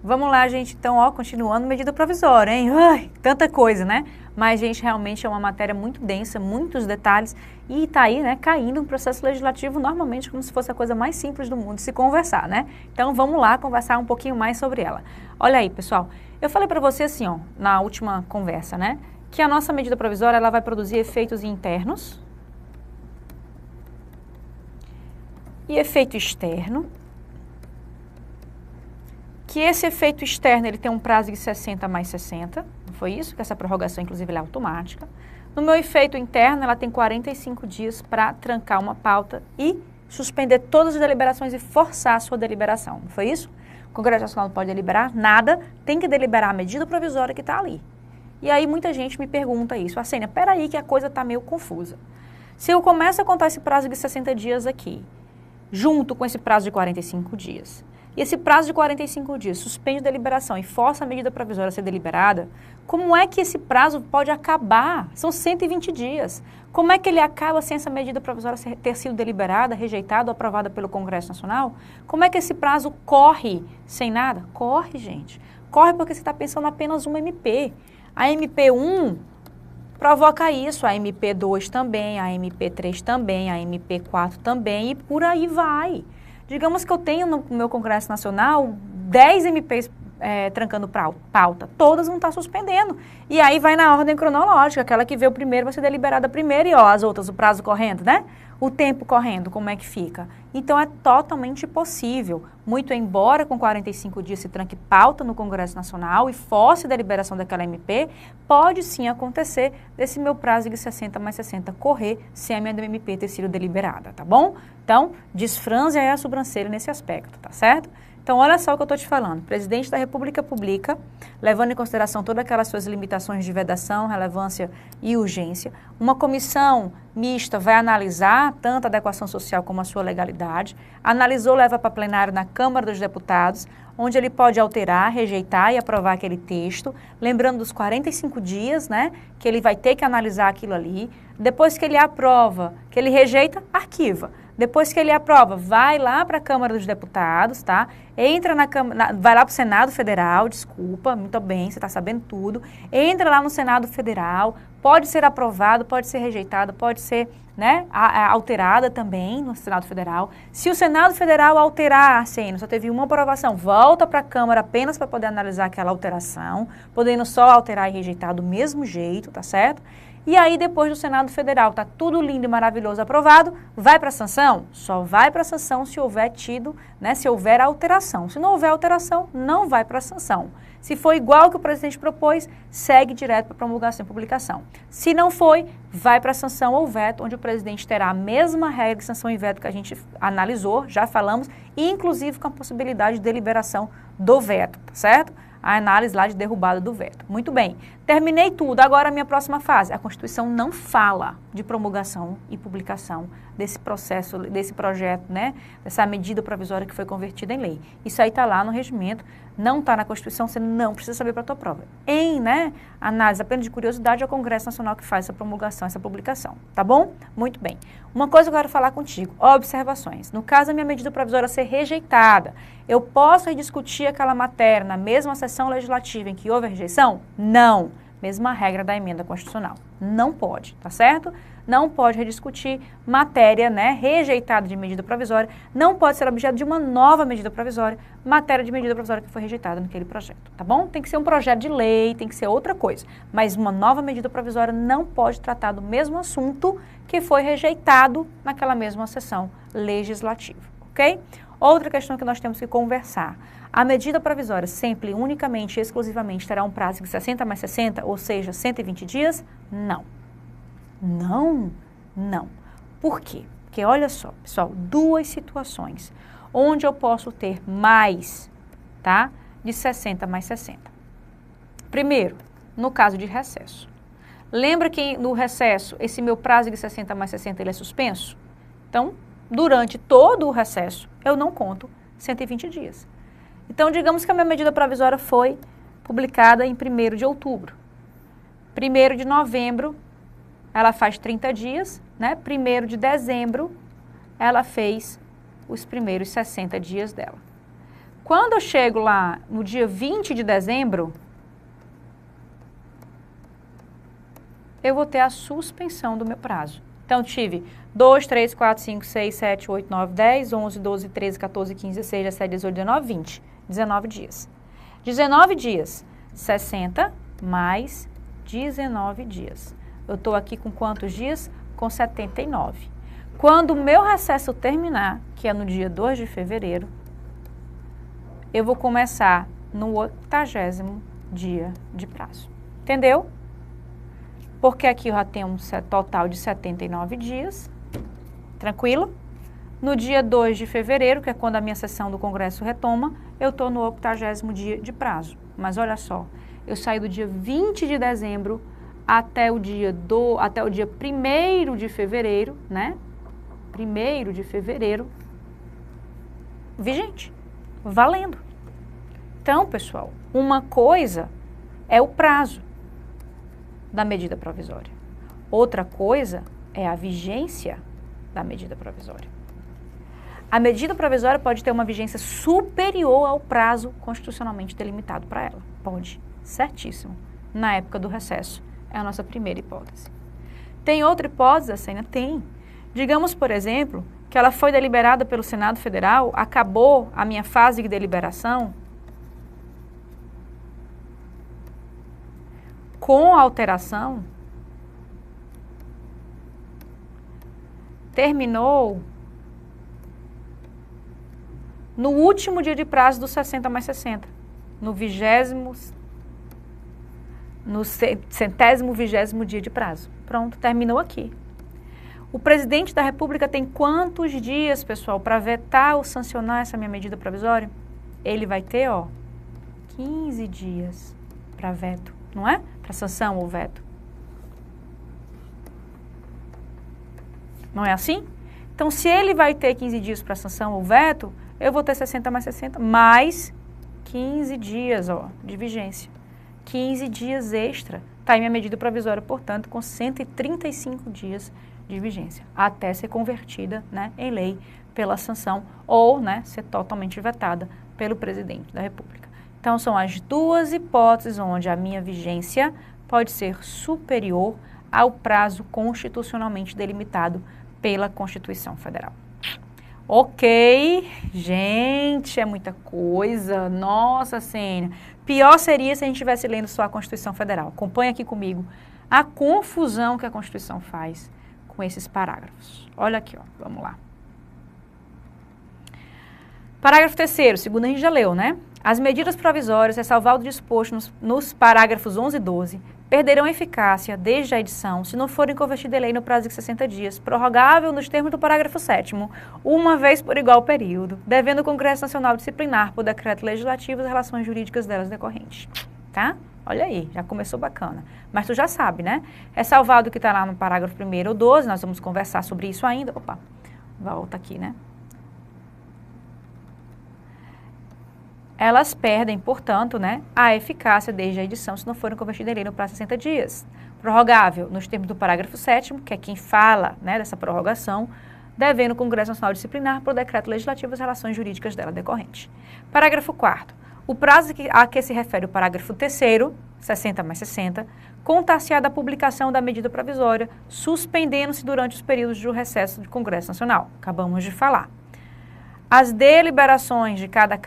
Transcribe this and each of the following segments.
Vamos lá, gente, então, ó, continuando medida provisória, hein? Ai, tanta coisa, né? Mas, gente, realmente é uma matéria muito densa, muitos detalhes, e tá aí, né, caindo um processo legislativo normalmente como se fosse a coisa mais simples do mundo de se conversar, né? Então, vamos lá conversar um pouquinho mais sobre ela. Olha aí, pessoal, eu falei para você assim, ó, na última conversa, né, que a nossa medida provisória, ela vai produzir efeitos internos e efeito externo, que esse efeito externo ele tem um prazo de 60 mais 60, não foi isso? Que essa prorrogação, inclusive, ela é automática. No meu efeito interno, ela tem 45 dias para trancar uma pauta e suspender todas as deliberações e forçar a sua deliberação, não foi isso? O Congresso Nacional não pode deliberar nada, tem que deliberar a medida provisória que está ali. E aí muita gente me pergunta isso, Arsênia, peraí que a coisa está meio confusa. Se eu começo a contar esse prazo de 60 dias aqui, junto com esse prazo de 45 dias, e esse prazo de 45 dias suspende a deliberação e força a medida provisória a ser deliberada, como é que esse prazo pode acabar? São 120 dias. Como é que ele acaba sem essa medida provisória ter sido deliberada, rejeitada ou aprovada pelo Congresso Nacional? Como é que esse prazo corre sem nada? Corre, gente. Corre porque você está pensando apenas uma MP. A MP1 provoca isso, a MP2 também, a MP3 também, a MP4 também e por aí vai. Digamos que eu tenho no meu Congresso Nacional 10 MPs trancando pauta, todas vão estar suspendendo. E aí vai na ordem cronológica, aquela que veio primeiro vai ser deliberada primeiro e ó, as outras, o prazo correndo, né? O tempo correndo, como é que fica? Então é totalmente possível, muito embora com 45 dias se tranque pauta no Congresso Nacional e force a deliberação daquela MP, pode sim acontecer desse meu prazo de 60 mais 60 correr sem a minha MP ter sido deliberada, tá bom? Então, desfranze aí a sobrancelha nesse aspecto, tá certo? Então, olha só o que eu estou te falando. O presidente da República publica, levando em consideração todas aquelas suas limitações de vedação, relevância e urgência. Uma comissão mista vai analisar tanto a adequação social como a sua legalidade. Analisou, leva para plenário na Câmara dos Deputados, onde ele pode alterar, rejeitar e aprovar aquele texto. Lembrando dos 45 dias, né, que ele vai ter que analisar aquilo ali. Depois que ele aprova, que ele rejeita, arquiva. Depois que ele aprova, vai lá para a Câmara dos Deputados, tá? Entra na Câmara, vai lá para o Senado Federal, desculpa, muito bem, você está sabendo tudo. Entra lá no Senado Federal, pode ser aprovado, pode ser rejeitado, pode ser, né, alterada também no Senado Federal. Se o Senado Federal alterar, assim, só teve uma aprovação, volta para a Câmara apenas para poder analisar aquela alteração, podendo só alterar e rejeitar do mesmo jeito, tá certo? E aí, depois do Senado Federal, tá tudo lindo e maravilhoso aprovado, vai para a sanção? Só vai para a sanção se houver tido, né, se houver alteração. Se não houver alteração, não vai para a sanção. Se for igual ao que o presidente propôs, segue direto para promulgação e publicação. Se não foi, vai para a sanção ou veto, onde o presidente terá a mesma regra de sanção e veto que a gente analisou, já falamos, e inclusive com a possibilidade de deliberação do veto, tá certo? A análise lá de derrubada do veto. Muito bem, terminei tudo, agora a minha próxima fase. A Constituição não fala de promulgação e publicação desse processo, desse projeto, né, dessa medida provisória que foi convertida em lei. Isso aí está lá no regimento, não está na Constituição, você não precisa saber para a tua prova. Em, né, análise apenas de curiosidade, é o Congresso Nacional que faz essa promulgação, essa publicação, tá bom? Muito bem. Uma coisa que eu quero falar contigo, observações. No caso da minha medida provisória ser rejeitada, eu posso rediscutir aquela matéria na mesma sessão legislativa em que houve a rejeição? Não. Mesma regra da emenda constitucional. Não pode, tá certo? Não pode rediscutir matéria, né, rejeitada de medida provisória, não pode ser objeto de uma nova medida provisória, matéria de medida provisória que foi rejeitada naquele projeto, tá bom? Tem que ser um projeto de lei, tem que ser outra coisa, mas uma nova medida provisória não pode tratar do mesmo assunto que foi rejeitado naquela mesma sessão legislativa, ok? Outra questão que nós temos que conversar. A medida provisória sempre, unicamente e exclusivamente terá um prazo de 60 mais 60, ou seja, 120 dias? Não. Não, não. Por quê? Porque olha só, pessoal, duas situações onde eu posso ter mais, tá? De 60 mais 60. Primeiro, no caso de recesso. Lembra que no recesso, esse meu prazo de 60 mais 60, ele é suspenso? Então, durante todo o recesso, eu não conto 120 dias. Então, digamos que a minha medida provisória foi publicada em 1º de outubro. 1º de novembro, ela faz 30 dias, né? 1º de dezembro, ela fez os primeiros 60 dias dela. Quando eu chego lá no dia 20 de dezembro, eu vou ter a suspensão do meu prazo. Então, tive 2, 3, 4, 5, 6, 7, 8, 9, 10, 11, 12, 13, 14, 15, 16, 17, 18, 19, 20. 19 dias. 19 dias. 60 mais 19 dias. Eu estou aqui com quantos dias? Com 79. Quando o meu recesso terminar, que é no dia 2 de fevereiro, eu vou começar no 80º dia de prazo. Entendeu? Porque aqui eu já tenho um total de 79 dias. Tranquilo? No dia 2 de fevereiro, que é quando a minha sessão do Congresso retoma, eu estou no 80º dia de prazo. Mas olha só, eu saí do dia 20 de dezembro até o dia 1º de fevereiro, né? 1º de fevereiro, vigente, valendo. Então, pessoal, uma coisa é o prazo da medida provisória. Outra coisa é a vigência da medida provisória. A medida provisória pode ter uma vigência superior ao prazo constitucionalmente delimitado para ela. Pode, certíssimo. Na época do recesso. É a nossa primeira hipótese. Tem outra hipótese, Sênia? Tem. Digamos, por exemplo, que ela foi deliberada pelo Senado Federal, acabou a minha fase de deliberação com alteração, terminou no último dia de prazo dos 60 mais 60, no 120º dia de prazo. Pronto, terminou aqui. O presidente da República tem quantos dias, pessoal, para vetar ou sancionar essa minha medida provisória? Ele vai ter, 15 dias para veto, não é? Para sanção ou veto. Não é assim? Então, se ele vai ter 15 dias para sanção ou veto, eu vou ter 60 mais 60, mais 15 dias, de vigência. 15 dias extra. Está aí minha medida provisória, portanto, com 135 dias de vigência, até ser convertida, né, em lei pela sanção ou, né, ser totalmente vetada pelo presidente da República. Então, são as duas hipóteses onde a minha vigência pode ser superior ao prazo constitucionalmente delimitado pela Constituição Federal. Ok, gente, é muita coisa. Nossa, Sênia. Pior seria se a gente estivesse lendo só a Constituição Federal. Acompanhe aqui comigo a confusão que a Constituição faz com esses parágrafos. Olha aqui, vamos lá. Parágrafo 3º, segundo a gente já leu, né? As medidas provisórias, ressalvado o disposto nos parágrafos 11 e 12, perderão eficácia desde a edição se não forem convertidas em lei no prazo de 60 dias, prorrogável nos termos do parágrafo 7º, uma vez por igual período, devendo o Congresso Nacional disciplinar por decreto legislativo as relações jurídicas delas decorrentes. Tá? Olha aí, já começou bacana. Mas tu já sabe, né? Ressalvado o que está lá no parágrafo 1º ou 12, nós vamos conversar sobre isso ainda. Opa, volta aqui, né? Elas perdem, portanto, né, a eficácia desde a edição se não forem convertidas em lei no prazo de 60 dias. Prorrogável, nos termos do parágrafo 7º, que é quem fala, né, dessa prorrogação, devendo o Congresso Nacional disciplinar por decreto legislativo as relações jurídicas dela decorrentes. Parágrafo 4º. O prazo a que se refere o parágrafo 3º, 60 mais 60, contar-se-á da publicação da medida provisória, suspendendo-se durante os períodos do recesso do Congresso Nacional. Acabamos de falar. As deliberações de cada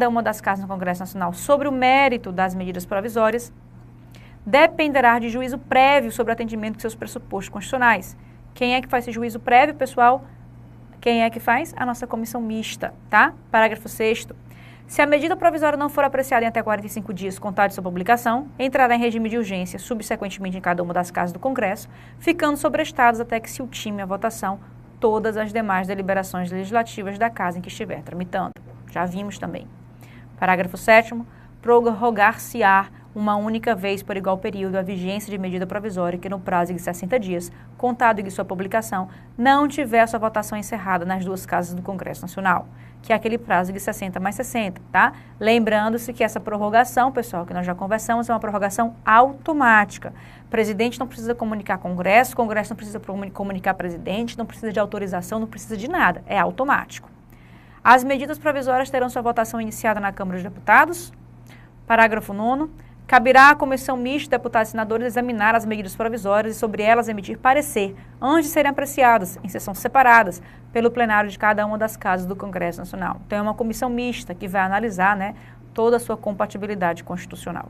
uma das casas no Congresso Nacional sobre o mérito das medidas provisórias dependerá de juízo prévio sobre o atendimento de seus pressupostos constitucionais. Quem é que faz esse juízo prévio, pessoal? Quem é que faz? A nossa comissão mista, tá? Parágrafo 6º. Se a medida provisória não for apreciada em até 45 dias contados de sua publicação, entrará em regime de urgência subsequentemente em cada uma das casas do Congresso, ficando sobrestados até que se ultime a votação todas as demais deliberações legislativas da casa em que estiver tramitando. Já vimos também. Parágrafo 7º. Prorrogar-se-á uma única vez por igual período a vigência de medida provisória que no prazo de 60 dias, contado de sua publicação, não tiver sua votação encerrada nas duas casas do Congresso Nacional, que é aquele prazo de 60 mais 60, tá? Lembrando-se que essa prorrogação, pessoal, que nós já conversamos, é uma prorrogação automática. O presidente não precisa comunicar Congresso, o Congresso não precisa comunicar presidente, não precisa de autorização, não precisa de nada, é automático. As medidas provisórias terão sua votação iniciada na Câmara dos Deputados. Parágrafo 9º. Caberá à comissão mista de deputados e senadores examinar as medidas provisórias e sobre elas emitir parecer, antes de serem apreciadas, em sessões separadas, pelo plenário de cada uma das casas do Congresso Nacional. Então, é uma comissão mista que vai analisar, né, toda a sua compatibilidade constitucional.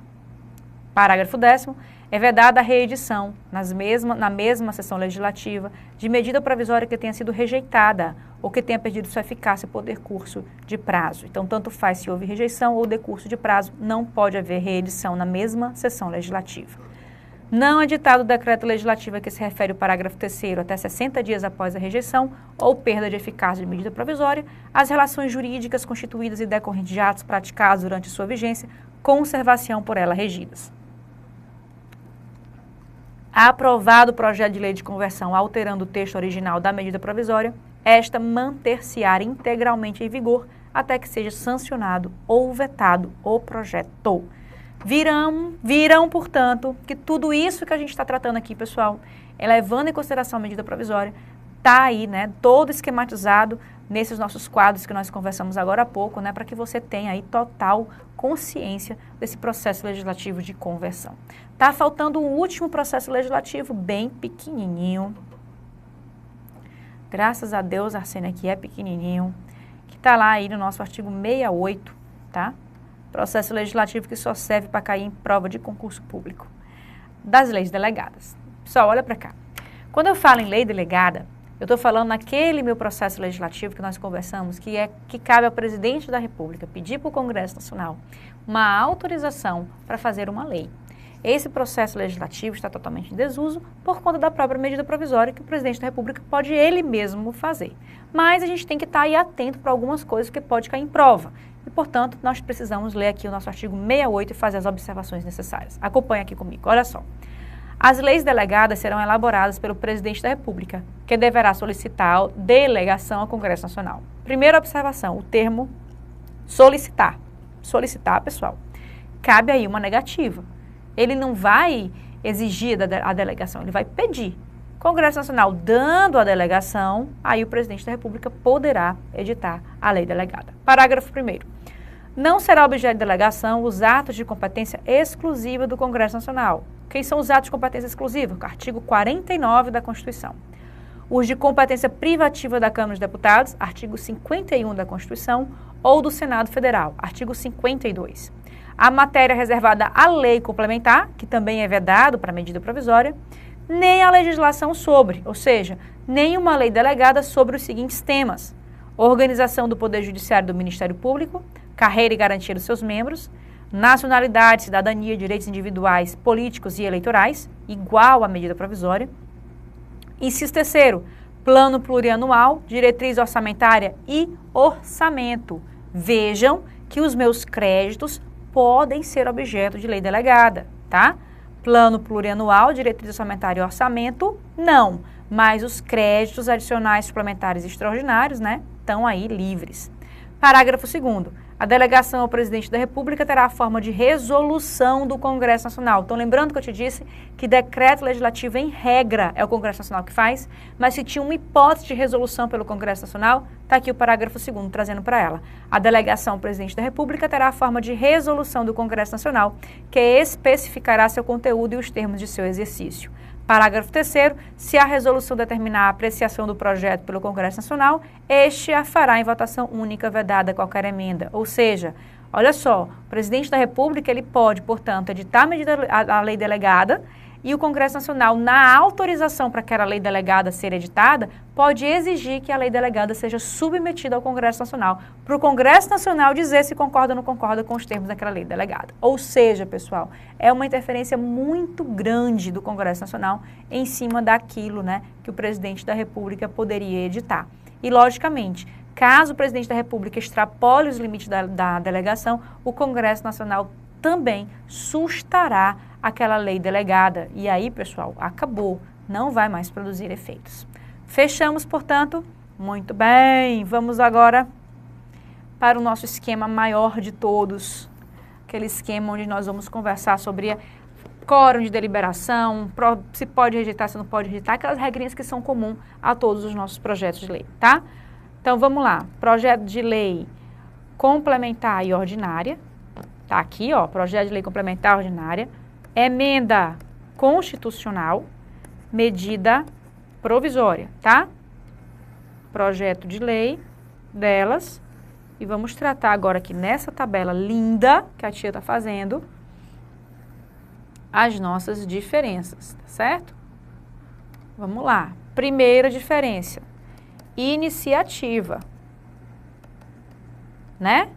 Parágrafo 10º. É vedada a reedição, na mesma sessão legislativa, de medida provisória que tenha sido rejeitada ou que tenha perdido sua eficácia por decurso de prazo. Então, tanto faz se houve rejeição ou decurso de prazo, não pode haver reedição na mesma sessão legislativa. Não editado o decreto legislativo a que se refere o parágrafo 3º até 60 dias após a rejeição ou perda de eficácia de medida provisória, as relações jurídicas constituídas e decorrentes de atos praticados durante sua vigência, conservação por ela regidas. Aprovado o projeto de lei de conversão alterando o texto original da medida provisória, esta manter-se-á integralmente em vigor até que seja sancionado ou vetado o projeto. Virão, portanto, que tudo isso que a gente está tratando aqui, pessoal, levando em consideração a medida provisória, está aí, né, todo esquematizado nesses nossos quadros que nós conversamos agora há pouco, né, para que você tenha aí total consciência desse processo legislativo de conversão. Tá faltando um último processo legislativo bem pequenininho. Graças a Deus, Arsênio aqui é pequenininho, que está lá aí no nosso artigo 68, tá? Processo legislativo que só serve para cair em prova de concurso público. Das leis delegadas. Pessoal, olha para cá. Quando eu falo em lei delegada, eu estou falando naquele meu processo legislativo que nós conversamos, que cabe ao presidente da República pedir para o Congresso Nacional uma autorização para fazer uma lei. Esse processo legislativo está totalmente em desuso por conta da própria medida provisória que o presidente da República pode ele mesmo fazer. Mas a gente tem que estar aí atento para algumas coisas que pode cair em prova. E, portanto, nós precisamos ler aqui o nosso artigo 68 e fazer as observações necessárias. Acompanhe aqui comigo, olha só. As leis delegadas serão elaboradas pelo presidente da República, que deverá solicitar delegação ao Congresso Nacional. Primeira observação, o termo solicitar. Solicitar, pessoal, cabe aí uma negativa. Ele não vai exigir a delegação, ele vai pedir. Congresso Nacional dando a delegação, aí o presidente da República poderá editar a lei delegada. Parágrafo 1º. Não será objeto de delegação os atos de competência exclusiva do Congresso Nacional. Quem são os atos de competência exclusiva? Artigo 49 da Constituição. Os de competência privativa da Câmara dos Deputados, artigo 51 da Constituição, ou do Senado Federal, artigo 52. A matéria reservada à lei complementar, que também é vedado para medida provisória, nem a legislação sobre, ou seja, nenhuma lei delegada sobre os seguintes temas: organização do Poder Judiciário do Ministério Público, carreira e garantia dos seus membros, nacionalidade, cidadania, direitos individuais, políticos e eleitorais, igual à medida provisória. Inciso 3º, plano plurianual, diretriz orçamentária e orçamento. Vejam que os meus créditos podem ser objeto de lei delegada, tá? Plano plurianual, diretriz orçamentária e orçamento, não. Mas os créditos adicionais, suplementares e extraordinários, né, estão aí livres. Parágrafo 2º. A delegação ao presidente da República terá a forma de resolução do Congresso Nacional. Então, lembrando que eu te disse que decreto legislativo, em regra, é o Congresso Nacional que faz, mas se tinha uma hipótese de resolução pelo Congresso Nacional, está aqui o parágrafo 2º trazendo para ela. A delegação ao presidente da República terá a forma de resolução do Congresso Nacional, que especificará seu conteúdo e os termos de seu exercício. Parágrafo 3º, se a resolução determinar a apreciação do projeto pelo Congresso Nacional, este a fará em votação única, vedada qualquer emenda. Ou seja, olha só, o presidente da República, ele pode, portanto, editar a lei delegada e o Congresso Nacional, na autorização para aquela lei delegada ser editada, pode exigir que a lei delegada seja submetida ao Congresso Nacional, para o Congresso Nacional dizer se concorda ou não concorda com os termos daquela lei delegada. Ou seja, pessoal, é uma interferência muito grande do Congresso Nacional em cima daquilo, né, que o presidente da República poderia editar. E, logicamente, caso o presidente da República extrapole os limites da delegação, o Congresso Nacional também sustará aquela lei delegada. E aí, pessoal, acabou, não vai mais produzir efeitos. Fechamos, portanto, muito bem. Vamos agora para o nosso esquema maior de todos, aquele esquema onde nós vamos conversar sobre quórum de deliberação, se pode rejeitar, se não pode rejeitar, aquelas regrinhas que são comuns a todos os nossos projetos de lei, tá? Então, vamos lá. Projeto de lei complementar e ordinária. Tá aqui, ó, projeto de lei complementar ordinária. Emenda constitucional, medida provisória, tá? Projeto de lei delas. E vamos tratar agora aqui nessa tabela linda que a tia tá fazendo as nossas diferenças, tá certo? Vamos lá. Primeira diferença. Iniciativa. Né?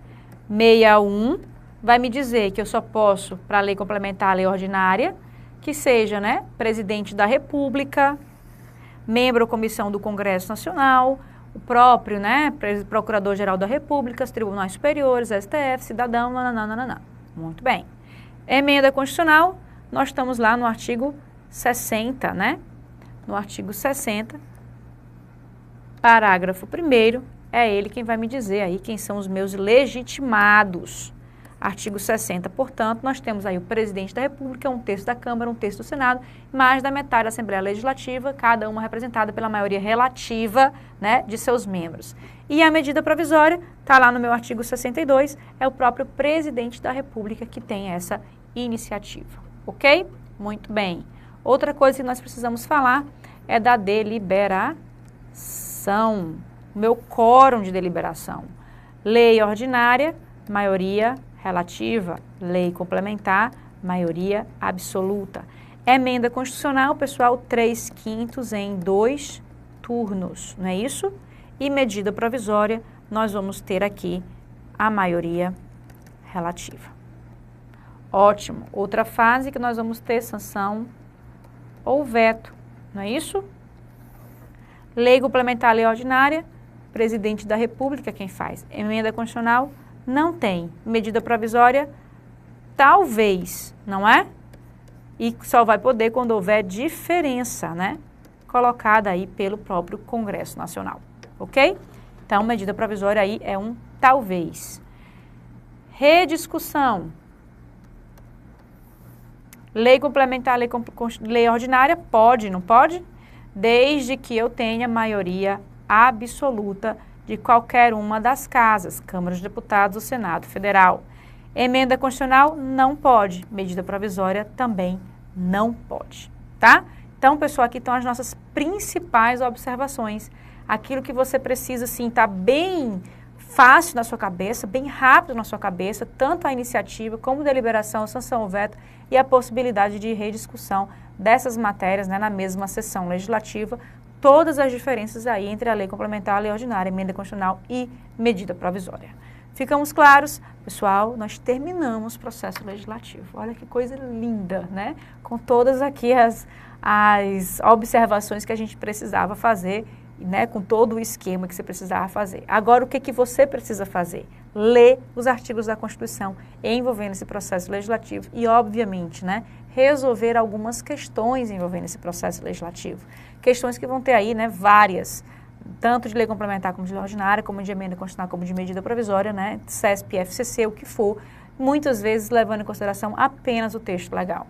61 vai me dizer que eu só posso, para a lei complementar, a lei ordinária, que seja, né, presidente da República, membro ou comissão do Congresso Nacional, o próprio, né, procurador-geral da República, os tribunais superiores, STF, cidadão, nananana. Muito bem. Emenda constitucional, nós estamos lá no artigo 60, né? No artigo 60, parágrafo 1º, é ele quem vai me dizer aí quem são os meus legitimados. Artigo 60, portanto, nós temos aí o presidente da República, 1/3 da Câmara, 1/3 do Senado, mais da metade da Assembleia Legislativa, cada uma representada pela maioria relativa, né, de seus membros. E a medida provisória, está lá no meu artigo 62, é o próprio presidente da República que tem essa iniciativa, ok? Muito bem. Outra coisa que nós precisamos falar é da deliberação, o meu quórum de deliberação. Lei ordinária, maioria relativa, lei complementar, maioria absoluta. Emenda constitucional, pessoal, 3/5 em 2 turnos, não é isso? E medida provisória, nós vamos ter aqui a maioria relativa. Ótimo. Outra fase que nós vamos ter sanção ou veto, não é isso? Lei complementar, lei ordinária, presidente da República quem faz. Emenda constitucional, não tem. Medida provisória, talvez, não é? E só vai poder quando houver diferença, né? Colocada aí pelo próprio Congresso Nacional, ok? Então, medida provisória aí é um talvez. Rediscussão. Lei complementar, lei ordinária, pode, não pode? Desde que eu tenha maioria absoluta de qualquer uma das casas, Câmara de Deputados ou Senado Federal. Emenda constitucional, não pode. Medida provisória, também não pode, tá? Então, pessoal, aqui estão as nossas principais observações. Aquilo que você precisa, assim, tá bem fácil na sua cabeça, bem rápido na sua cabeça, tanto a iniciativa como deliberação, sanção ou veto e a possibilidade de rediscussão dessas matérias, né, na mesma sessão legislativa, todas as diferenças aí entre a lei complementar, a lei ordinária, emenda constitucional e medida provisória. Ficamos claros? Pessoal, nós terminamos o processo legislativo. Olha que coisa linda, né? Com todas aqui as observações que a gente precisava fazer, né? Com todo o esquema que você precisava fazer. Agora, o que você precisa fazer? Ler os artigos da Constituição envolvendo esse processo legislativo e, obviamente, né, resolver algumas questões envolvendo esse processo legislativo. Questões que vão ter aí, né, várias, tanto de lei complementar como de lei ordinária, como de emenda constitucional, como de medida provisória, né, CESP, FCC, o que for, muitas vezes levando em consideração apenas o texto legal.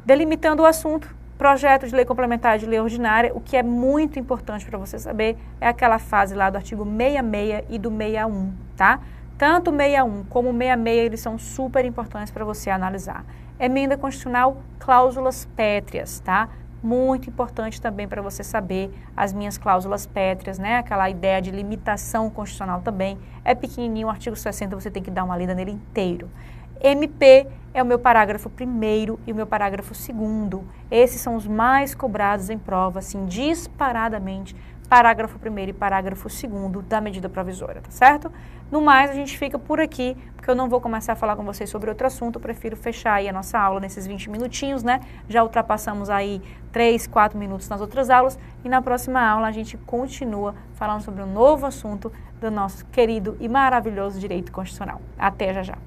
Delimitando o assunto, projeto de lei complementar e de lei ordinária, o que é muito importante para você saber é aquela fase lá do artigo 66 e do 61, tá? Tanto o 61 como o 66, eles são super importantes para você analisar. Emenda constitucional, cláusulas pétreas, tá? Muito importante também para você saber as minhas cláusulas pétreas, né? Aquela ideia de limitação constitucional também. É pequenininho, o artigo 60, você tem que dar uma lida nele inteiro. MP é o meu parágrafo 1º e o meu parágrafo 2º. Esses são os mais cobrados em prova, assim, disparadamente, parágrafo 1º e parágrafo 2º da medida provisória, tá certo? No mais, a gente fica por aqui, porque eu não vou começar a falar com vocês sobre outro assunto, eu prefiro fechar aí a nossa aula nesses 20 minutinhos, né? Já ultrapassamos aí 3, 4 minutos nas outras aulas e na próxima aula a gente continua falando sobre um novo assunto do nosso querido e maravilhoso direito constitucional. Até já já!